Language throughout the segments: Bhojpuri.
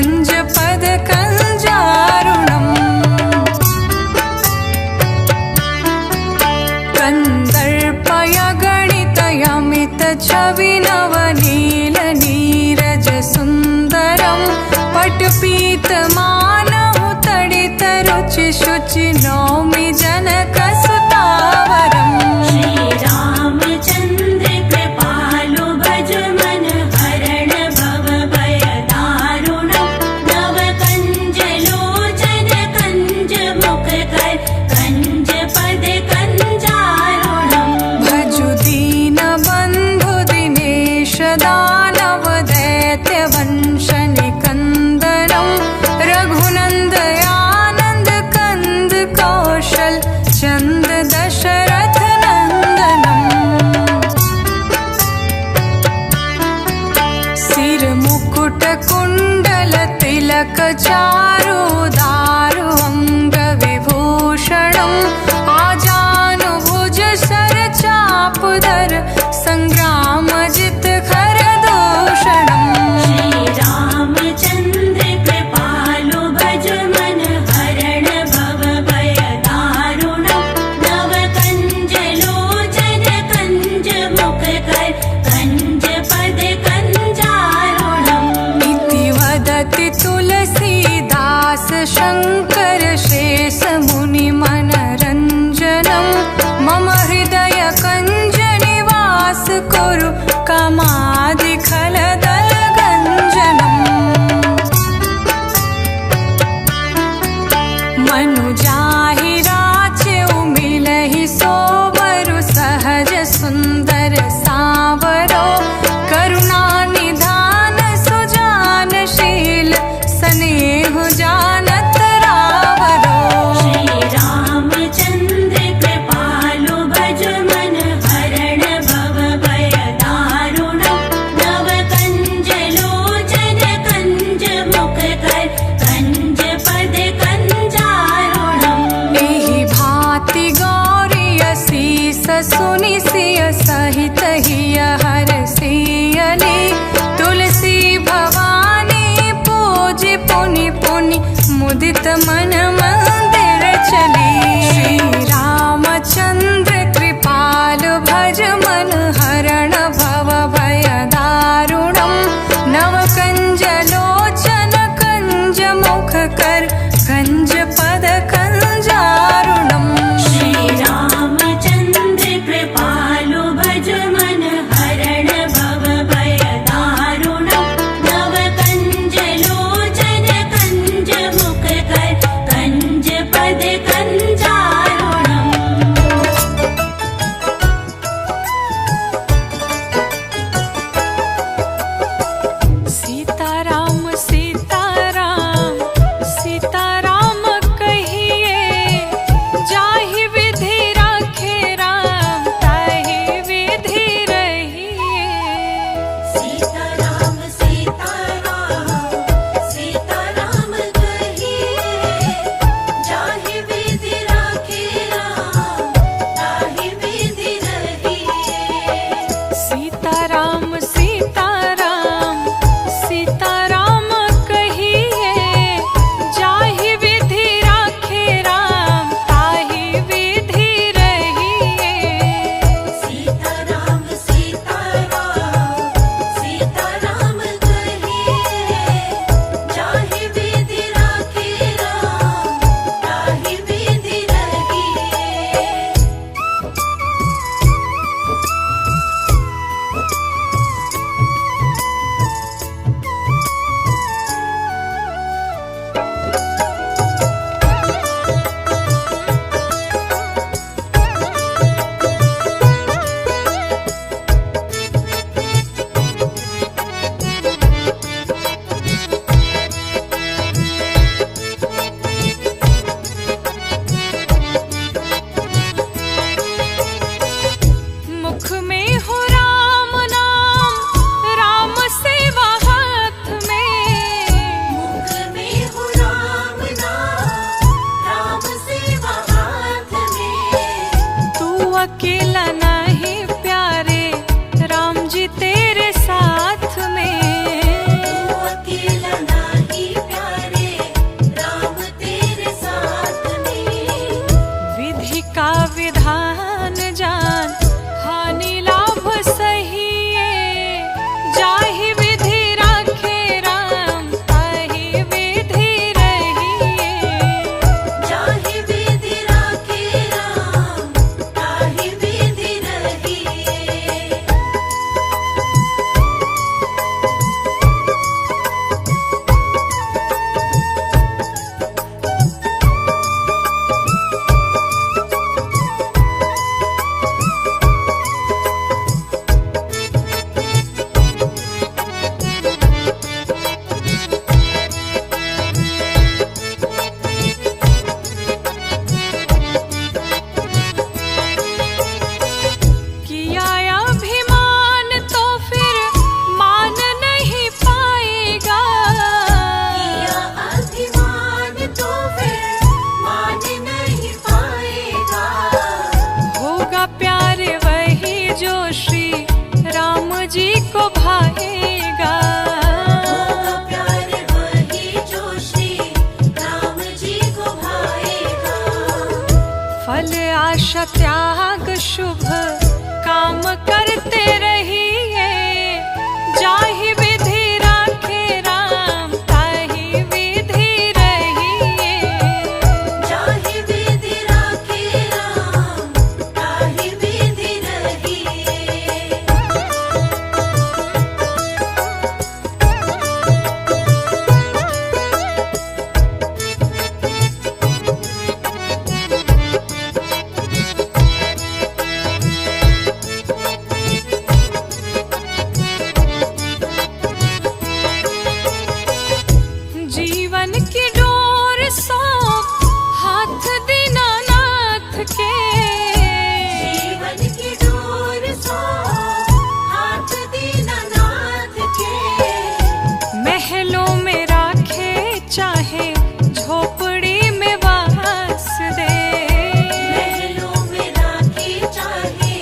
कञ्जपद कञ्जारुणम् कन्दर्पयगणितयमितछविनवनीलनीरज सुन्दरम् पटपीतमानहु तडितरुचि शुचि नौमि जनकसुतावरम् श्रीरामचन्द्र कृपालु भज मन हरण भव भय दारुणम् नव कञ्जलोचन कञ्ज मुख कर कञ्ज पद कञ्जारुणम् भजु दीनबन्धु दिनेश दानव दैत्य वंश निकन्दनम् रघुनन्दयानन्द कन्द कौशल चन्द दशरथ नन्दनम् सिर मुकुट कुण्डल तिलक चारु दारु अंग विभूषणम् आजानुभुज शर चापधर संग्रामजित खर दूषणम् श्रीरामचन्द्र कृपालु भज मन हरण भव भय दारुणम् नव कञ्जलोचन कञ्ज मुख कर कञ्ज पद कञ्जारुणम् इति वदति तुलसीदास शङ्कर शेष मुनि मनरञ्जनम् मम हृदय कञ्ज निवास कुरु कामादिखलदलगञ्जनम् मनुजाहि राच्यउ मिलहि सोवरु सहज सुन्दर सावरो करुणा निधान सुजानशील स्नेहु जानत रावरो श्रीरामचन्द्र कृपालु भज मन हरण भव भय दारुणम् नव कञ्जलोचन कञ्ज मुख कर कञ्ज पद कञ्जारुणम् एहि भाति गौरी असीस सुनि सिय सहित हिय हर सियली तुलसी भवानी पूजि पुनि पुनि मुदित मन मंदिर चली श्री रामचंद्र कृपाल भज मन हरण भव भय दारुणम् नव कञ्जलोचन कञ्ज मुख कर कञ्ज पद कञ्जारुणम् श्रीरामचन्द्र कृपालु भज मन हरण भव भय दारुणम् नव कञ्जलोचन कञ्ज मुख कर कञ्ज आशा त्याग शुभ काम करते रहिए। जाहि विधि राखे राम ताहि विधि रहिए। जाहि विधि राखे राम ताहि विधि रहिए। जीवन की डोर सौंप हाथ दीनानाथ के। जीवन की डोर सौंप हाथ दीनानाथ के। महलों में राखे चाहे झोपड़ी में वास दे। महलों में राखे चाहे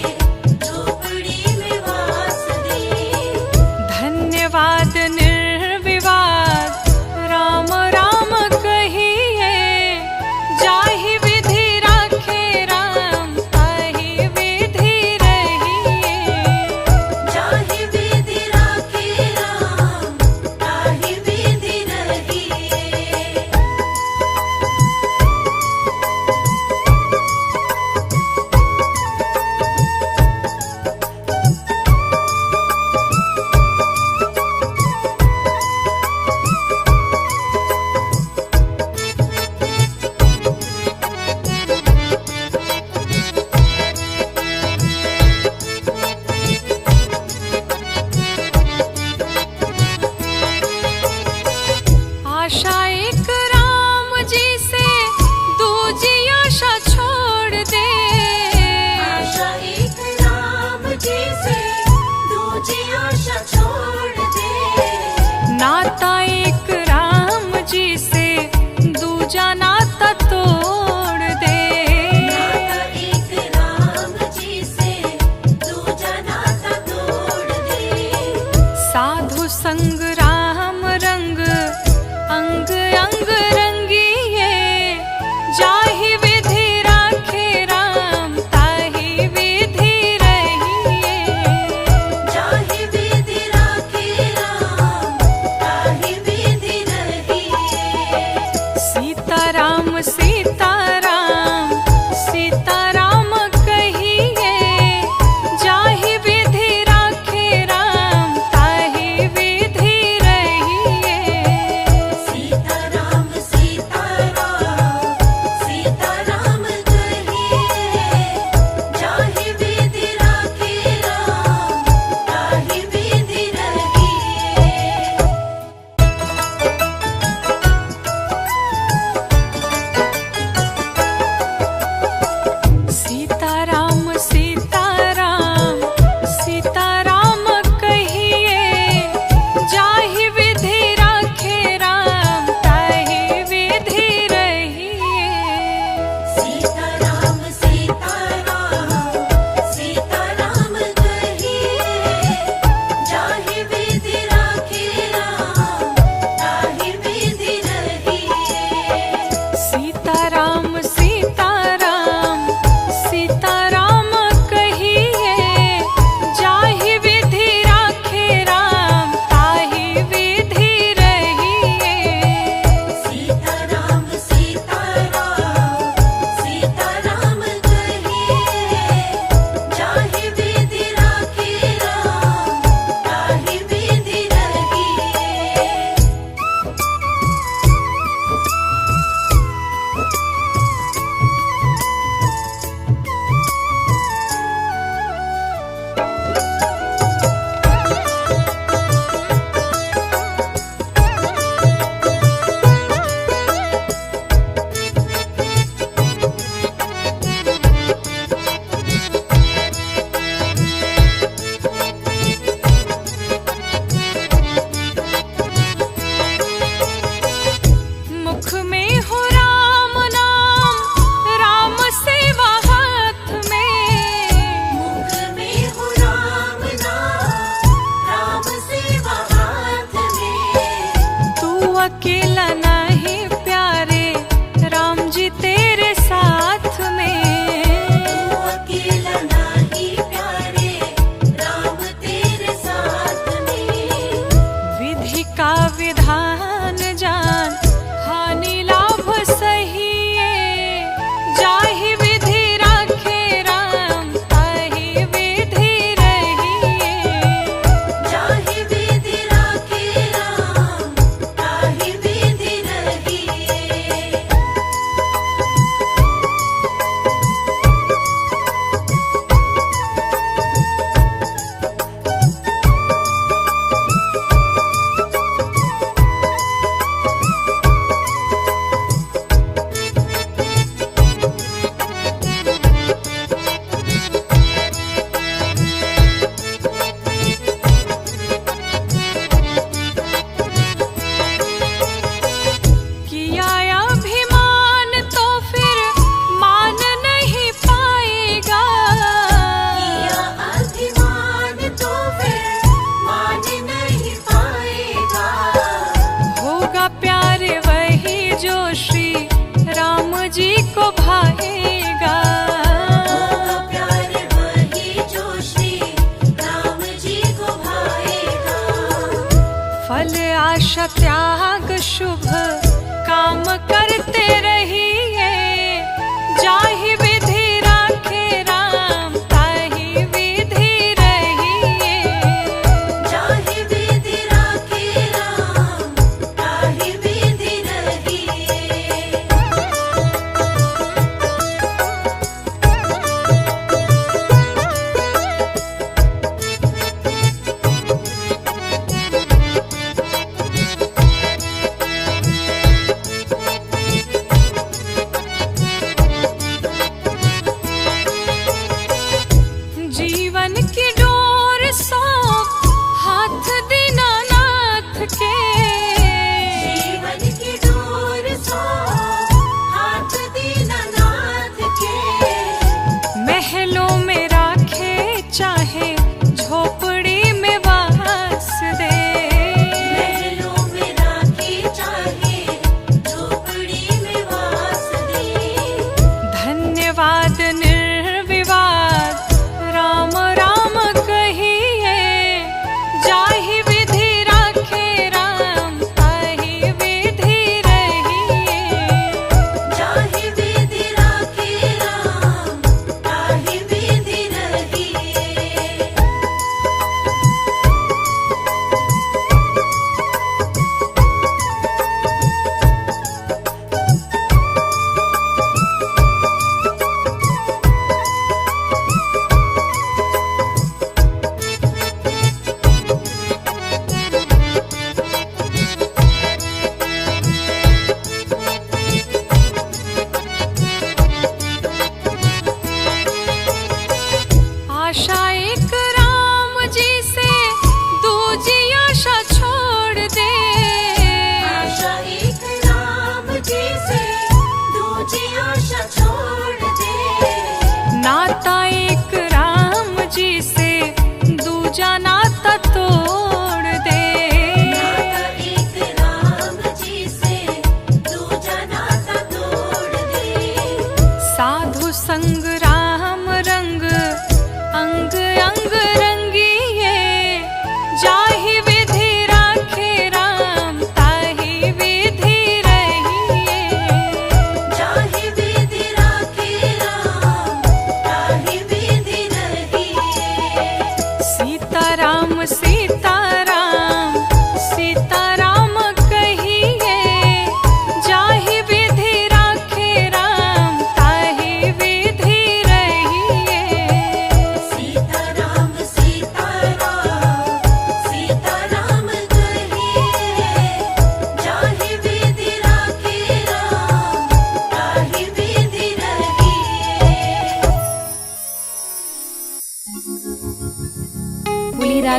झोपड़ी में वास दे। धन्यवाद निर्विवाद राम राम कहिए। जाहि विधि राखे राम ताहि विधि रहिए। जाहि विधि राखे राम ताहि विधि रहिए। आशा एक राम जी से दूजी आशा छोड़ दे। आशा एक राम जी से दूजी आशा छोड़ दे। नाता एक राम जी से दूजा नाता तोड़ दे। नाता एक राम जी से दूजा नाता तोड़ दे। साधु संग राम रंग अंग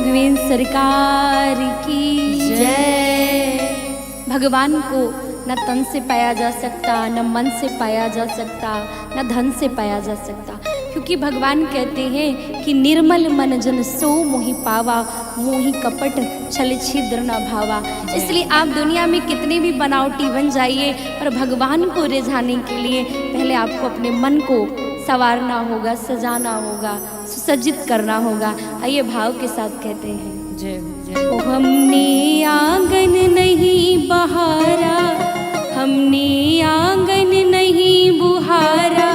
राघवेंद्र सरकार की जय। भगवान को न तन से पाया जा सकता, न मन से पाया जा सकता, न धन से पाया जा सकता, क्योंकि भगवान कहते हैं कि निर्मल मन जन सो मोहि पावा, मोहि कपट छल छिद्र न भावा। इसलिए आप दुनिया में कितने भी बनावटी बन जाइए, पर भगवान को रिझाने के लिए पहले आपको अपने मन को संवारना होगा, सजाना होगा, सुसज्जित करना होगा। आइए भाव के साथ कहते हैं, ओ हमने आंगन नहीं बहारा, हमने आंगन नहीं बुहारा,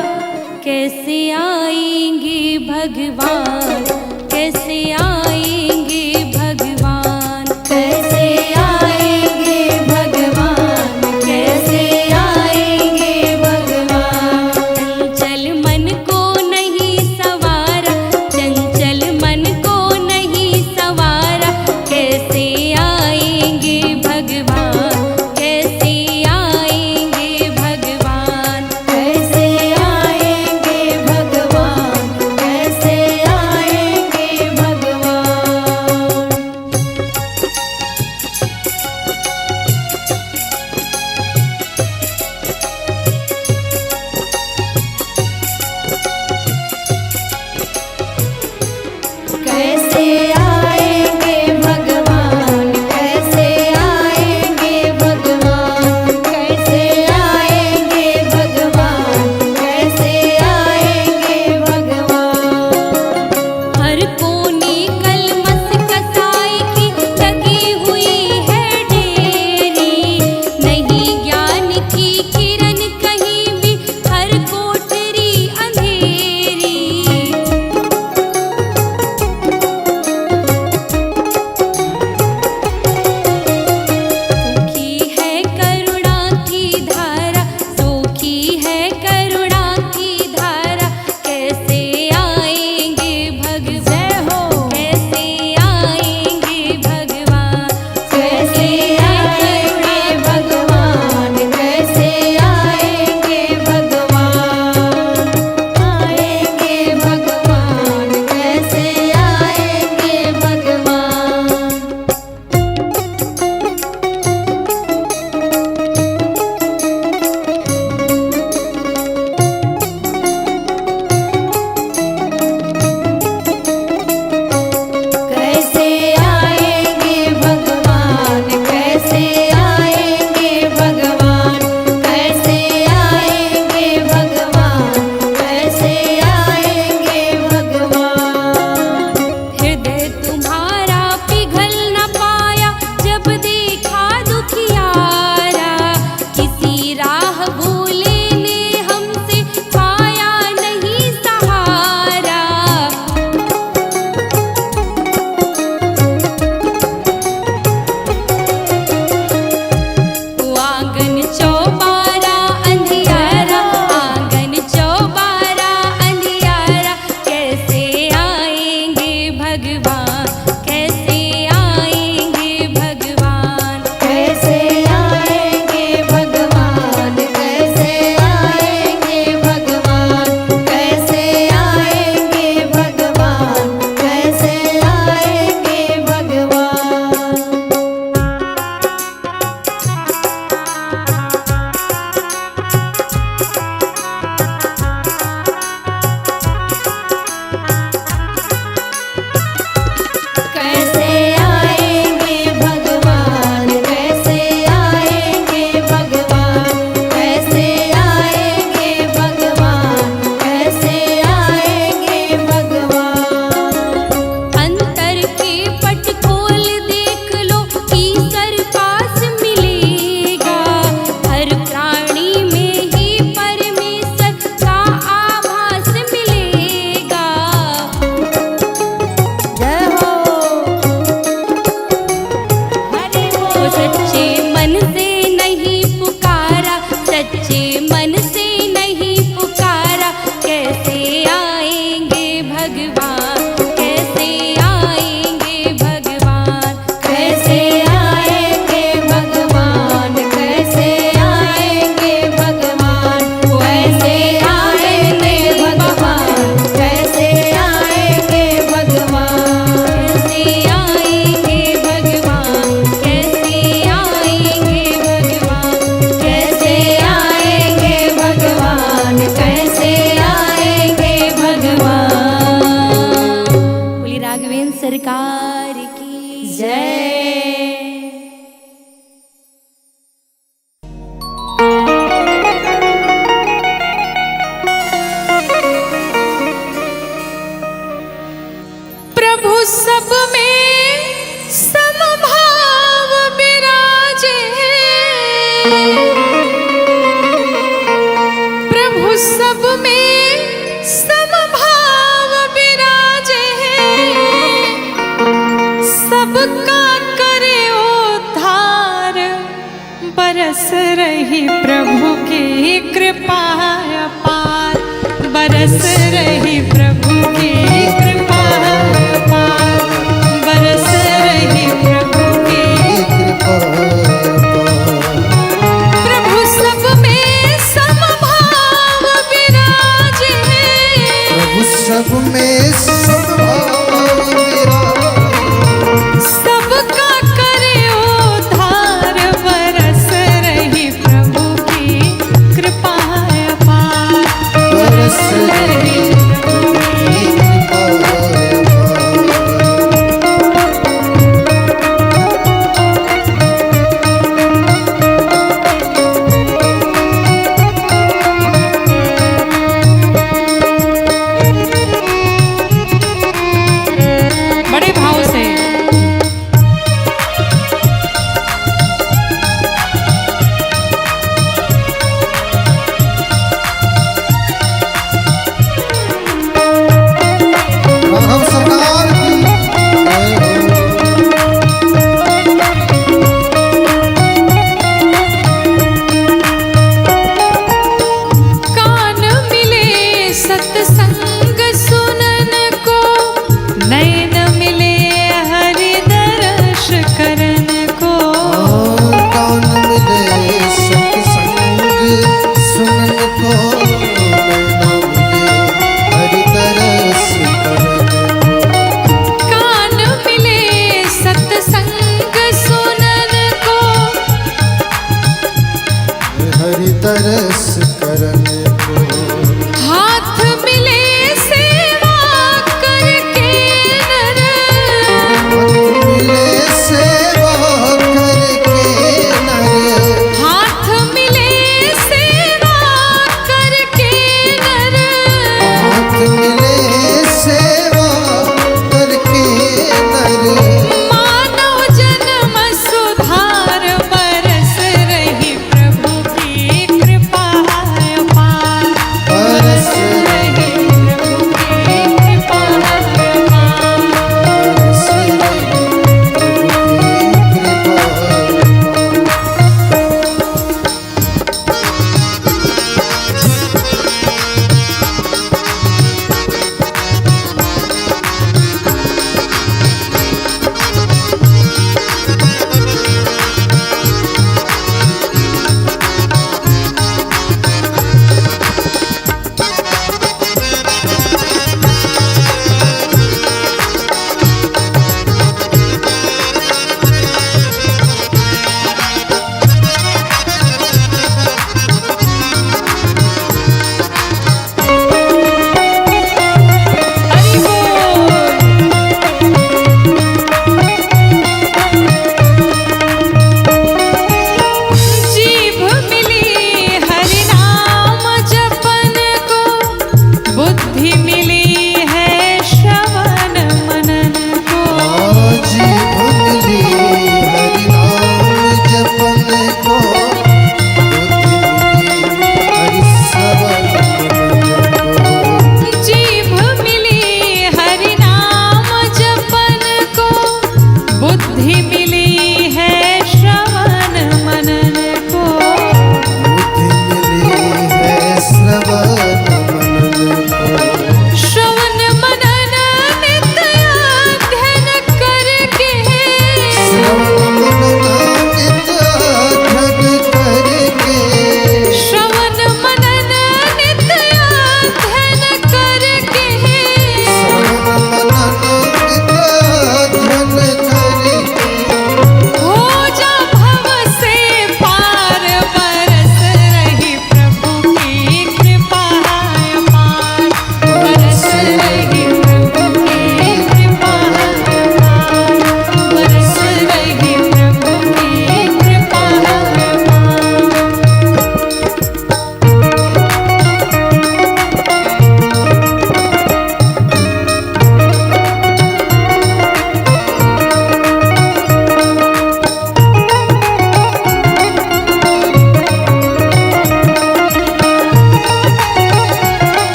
कैसे आएंगे भगवान, कैसे आएंगे भगवान, कैसे आएंगे भगवान, कैसे आएंगे भगवान। चंचल मन को नहीं सवारा, चंचल मन को नहीं सवारा, कैसे आएंगे भगवान, प्रभु सब में समभाव विराजे, सबका करे उद्धार, बरस रही प्रभु की कृपा अपार, बरस रही प्रभु की कृपा अपार, बरस रही प्रभु की कृपा प्रभु सब में समभाव विराजे, प्रभु सब में समभाव विराजे, सबका करे उद्धार, बरस रही प्रभु की कृपा अपार, बरस रही प्रभु की कृपा बड़े भाव से राघव सरकार की जय हो। कान मिले सत्संग सुनन को, नयन मिले हरि दर्श करन को, कान मिले सत्संग सुनन को, नैना मिले हरि तरस करन को। कान मिले सत्संग सुनन को, हरि तरस करन को। हाथ मिले सेवा करके नर, हाथ मिले सेवा करके नर, हाथ मिले सेवा करके नर, हाथ मिले सेवा करके नर। मानव जन्म सुधार, बरस रही प्रभु की कृपा अपार,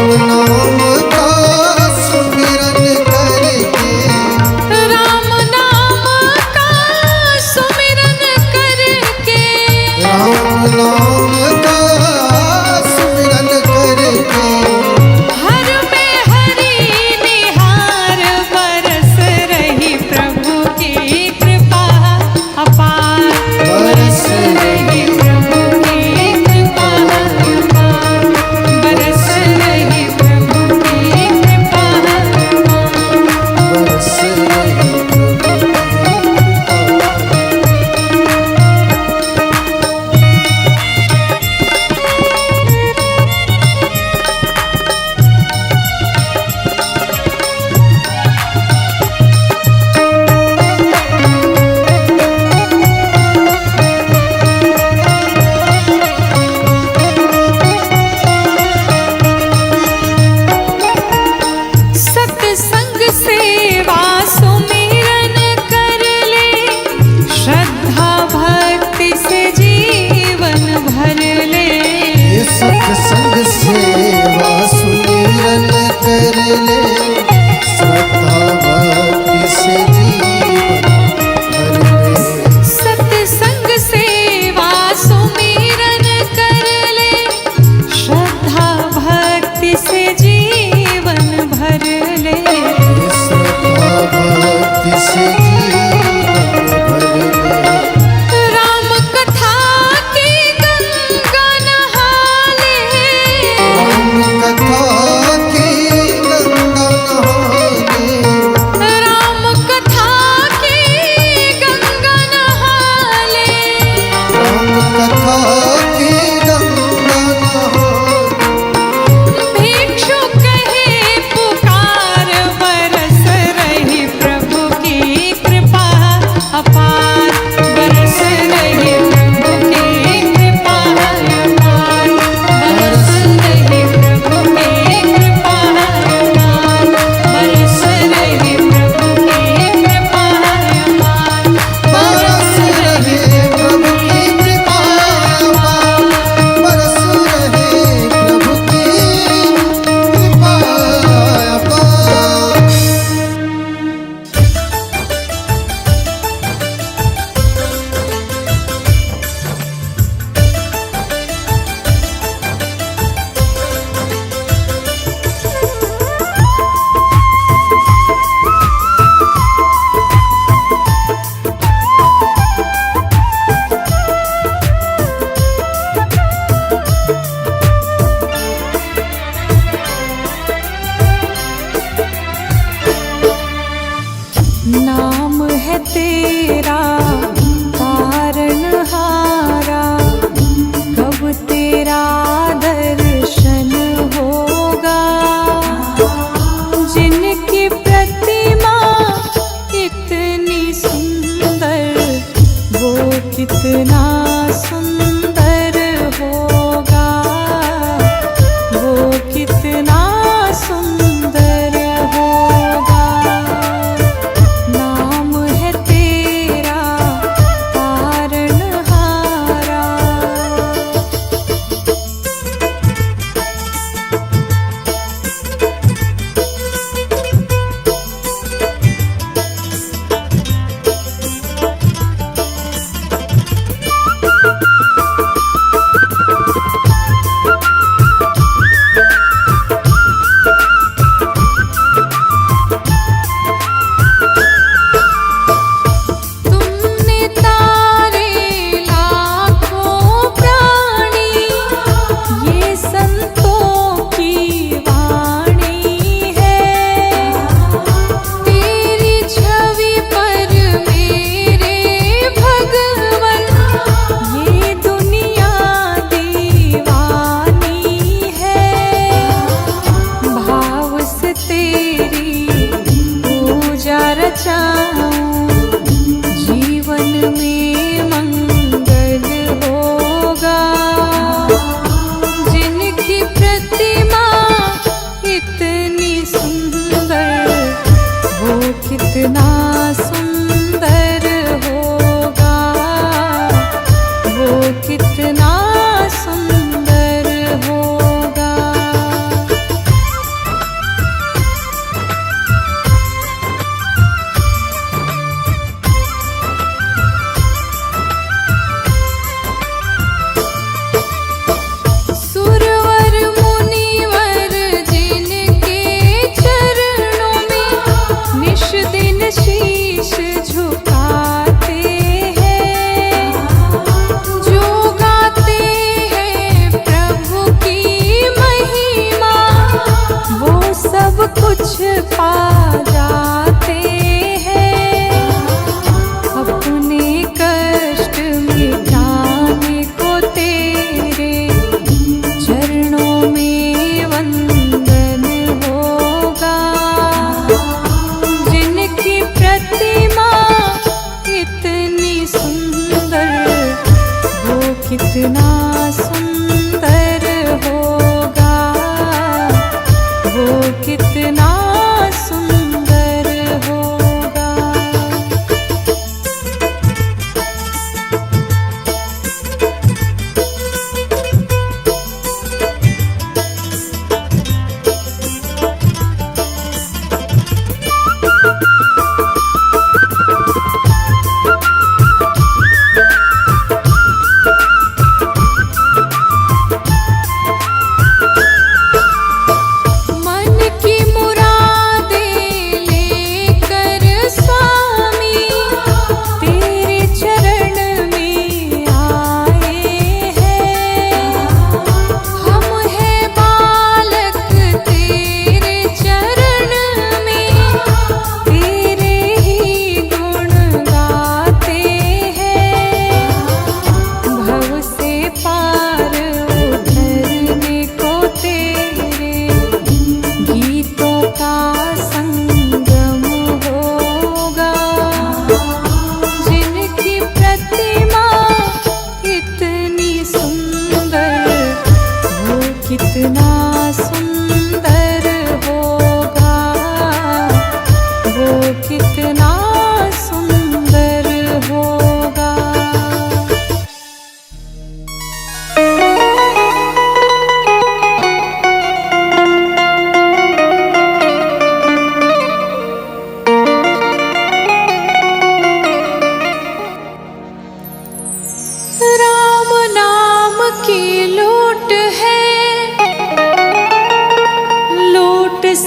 राम नाम का सुमिरन करके राम नाम का सुमिरन करके राम नाम का सुमिरन करके हर में हरि निहार बरस रही प्रभु की कृपा अपार बरस रही प्रभु की कृपा अपार बरस रही प्रभु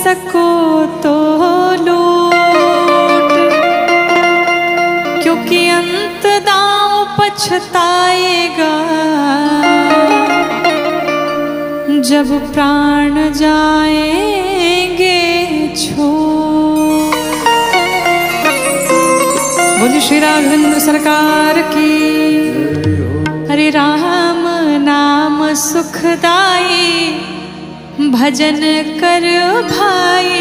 सको तो लूट, क्योंकि अंत दांव पछताएगा जब प्राण जाएंगे छोड़। बोलिए श्री राघवेंद्र सरकार की। हरे राम नाम सुखदाई, भजन कर भाई,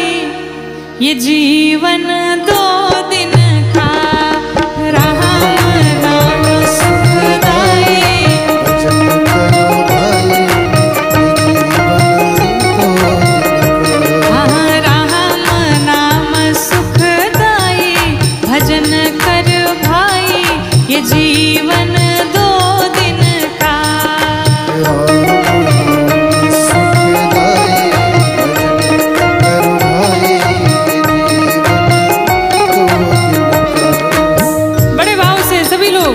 ये जीवन 2 दिन का। राम नाम सुखदाई, भजन कर भाई, ये जीवन 2 दिन का। बड़े भाव से सभी लोग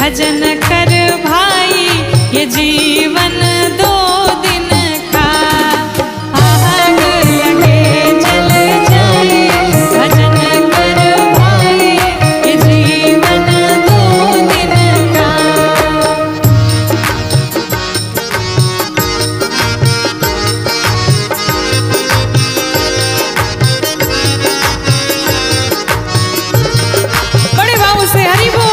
भजन कर भाई, ये जीवन 2 दिन का। आग लगे जल जाए, भजन कर भाई, ये जीवन 2 दिन का। बड़े भाव से हरि बोल।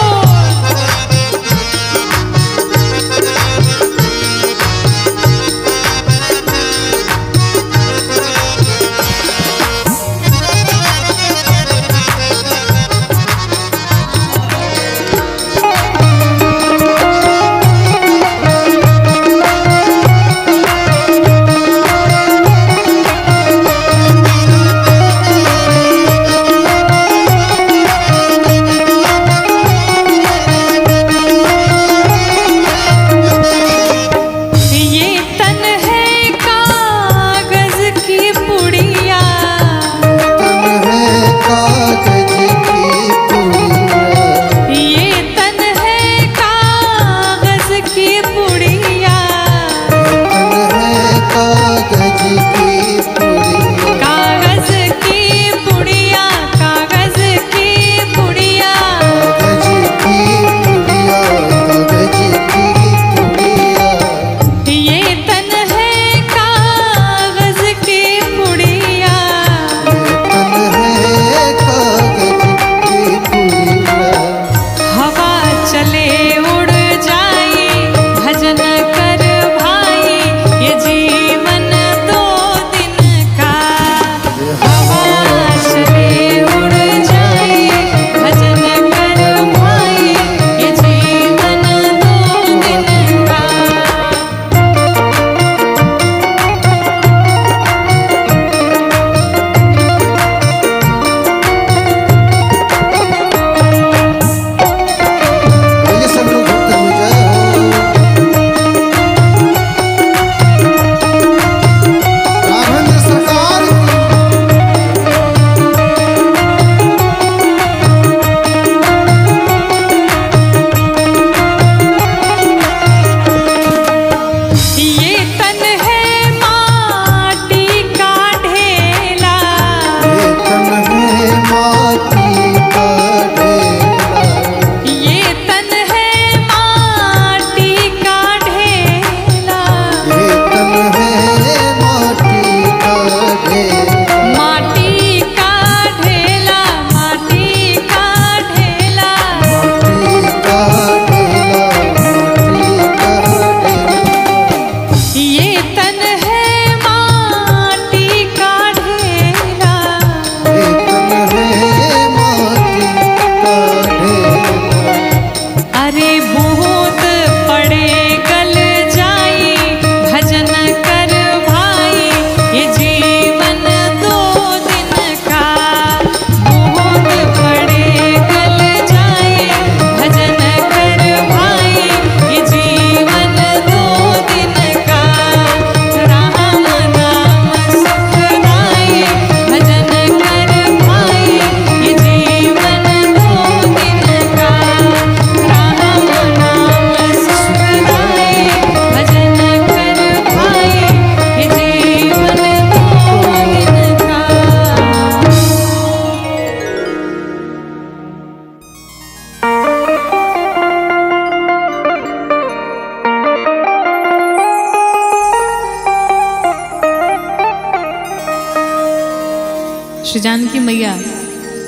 श्री जानकी मैया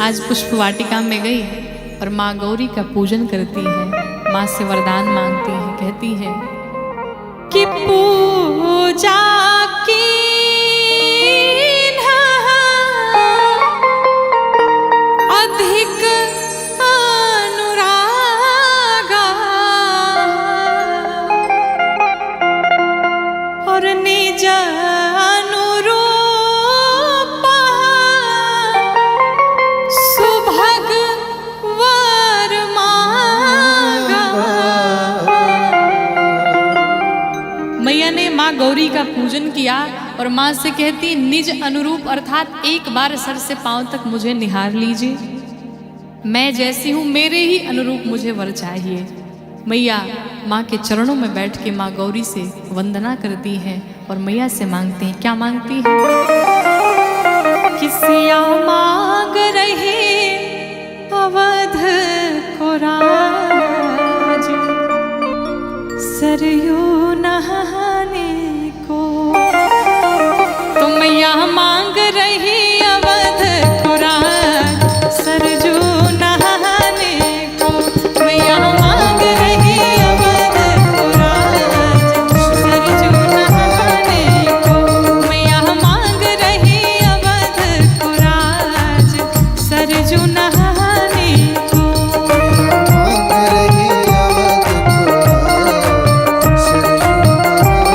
आज पुष्प वाटिका में गई और माँ गौरी का पूजन करती है, माँ से वरदान मांगती है, कहती है कि पूजा की अधिक अनुरागा और निज अनुरूप सुभग वर मांगा। मैया ने माँ गौरी का पूजन किया और माँ से कहती निज अनुरूप अर्थात एक बार सर से पांव तक मुझे निहार लीजिए, मैं जैसी हूँ मेरे ही अनुरूप मुझे वर चाहिए। मैया माँ के चरणों में बैठ के माँ गौरी से वंदना करती है और मैया से मांगती हैं, क्या मांगती है? किसिया मांग रही अवध को राज, सरयू नहाने को। तो मैया मांग रही अवध को राज, सरजू नहाने को। मैया मांग रही अवध को राज, सरजू नहाने को। मैया मांग रही अवध को राज, सरजू नहाने को। मांग रही अवध को राज, सरजू नहाने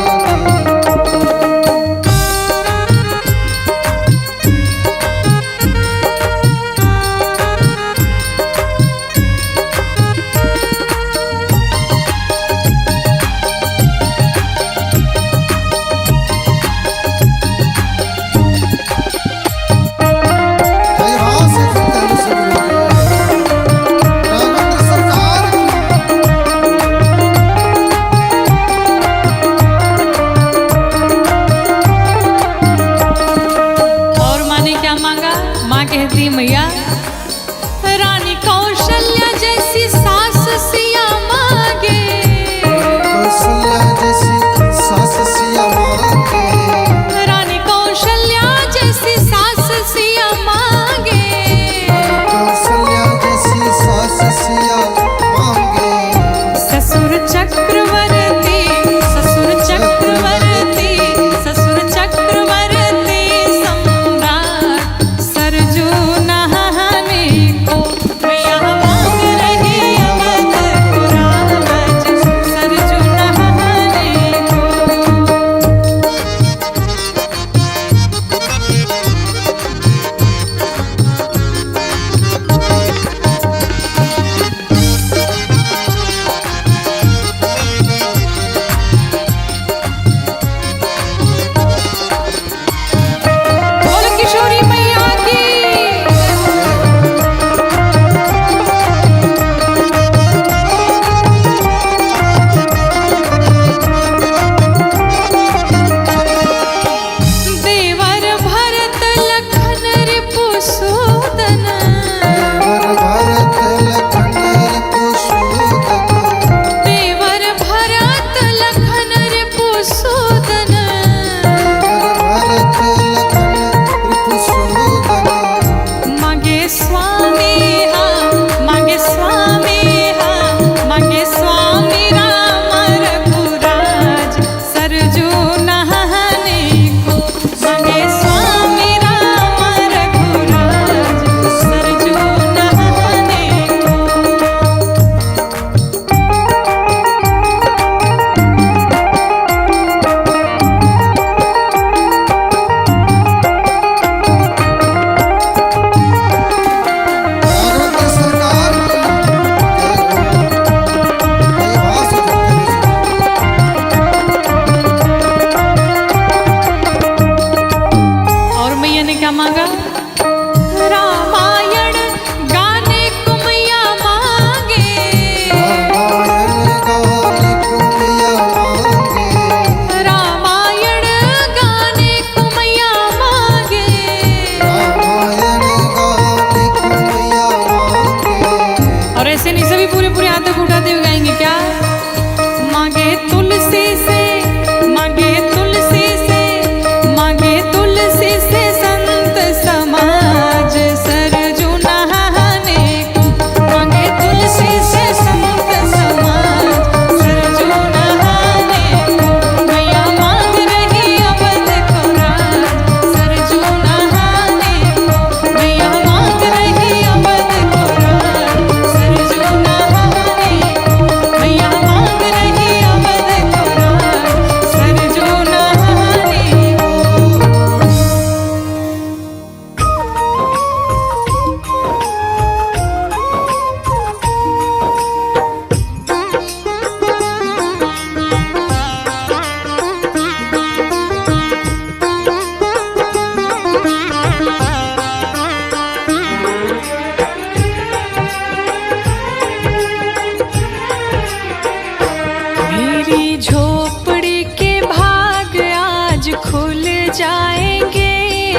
झोपड़ी के भाग आज खुल जाएंगे,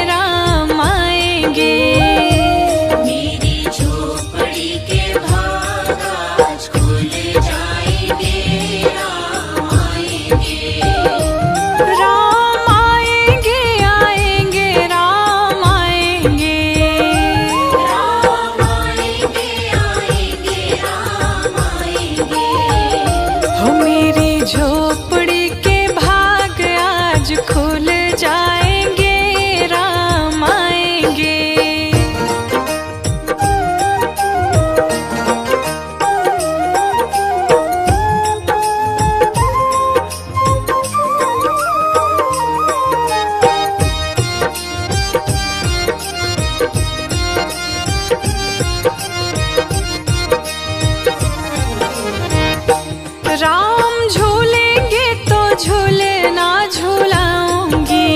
राम आएंगे। मेरी झोपड़ी के भाग आज खुल जाएंगे, राम आएंगे। राम आएंगे, आएंगे, राम आएंगे। राम आएंगे, आएंगे, राम आएंगे। हो मेरी झोपड़ी के भाग आज खुल जाएंगे, राम आएंगे। राम झूलेंगे तो झूले ना झूलाऊंगी।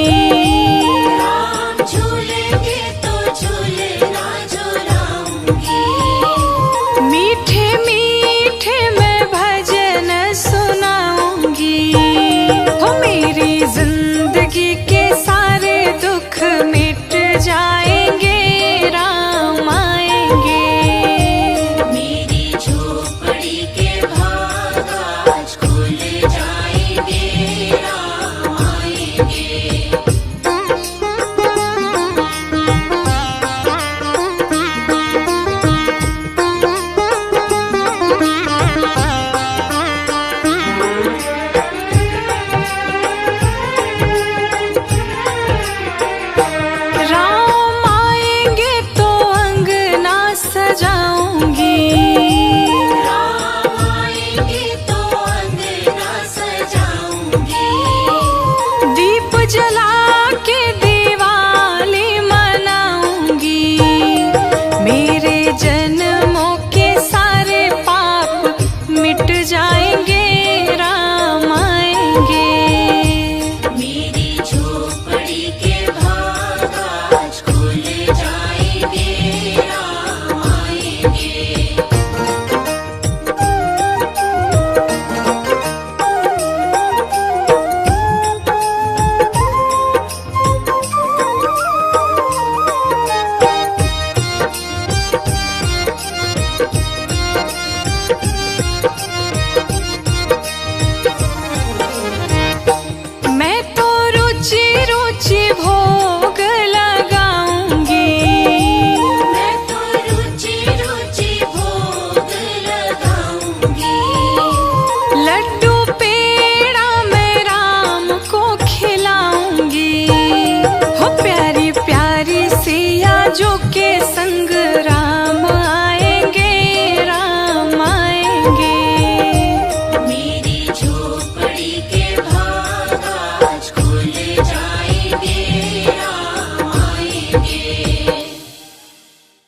राम झूलेंगे तो झूले ना झूलाऊंगी। मीठे मीठे मैं भजन सुनाऊंगी। हो मेरी जिंदगी के सारे दुख मिट जाएंगे, राम आएंगे। मेरी झोपड़ी के भाग आज खुल जाएंगे, राम आएंगे।